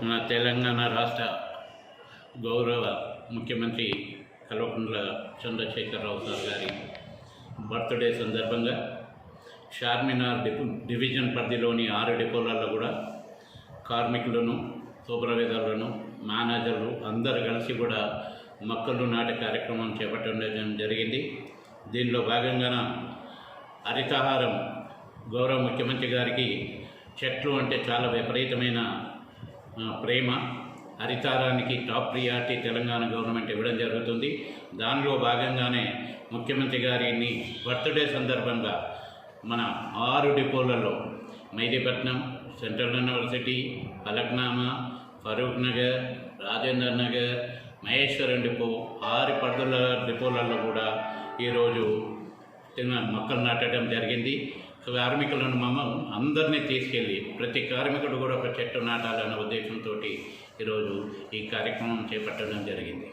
మన తెలంగాణ రాష్ట్ర గౌరవ ముఖ్యమంత్రి కల్వకుంట్ల చంద్రశేఖరరావు సార్ గారి బర్త్డే సందర్భంగా చార్మినార్ డివిజన్ పరిధిలోని 6 డిపోలలో కూడా కార్మికులను, సూపర్వైజర్లను, మేనేజర్లు అందరూ కలిసి కూడా మొక్కలు నాటే కార్యక్రమం చేపట్టడం జరిగింది. దీనిలో భాగంగా హరితహారం గౌరవ ముఖ్యమంత్రి గారికి చెట్లు అంటే చాలా విపరీతమైన ప్రేమ. హరితహారానికి టాప్ ప్రియారిటీ తెలంగాణ గవర్నమెంట్ ఇవ్వడం జరుగుతుంది. దానిలో భాగంగానే ముఖ్యమంత్రి గారిని బర్త్డే సందర్భంగా మన 6 డిపోలలో Mehdipatnam, central university, Falaknuma, Farooq Nagar, Rajendra Nagar, Maheshwaram depot 6 పరిధుల డిపోలలో కూడా ఈరోజు మొక్కలు నాటడం జరిగింది. కార్మికులను అందరినీ తీసుకెళ్ళి ప్రతి కార్మికుడు కూడా ఒక చెట్టు నాటాలన్న ఉద్దేశంతో ఈరోజు ఈ కార్యక్రమం చేపట్టడం జరిగింది.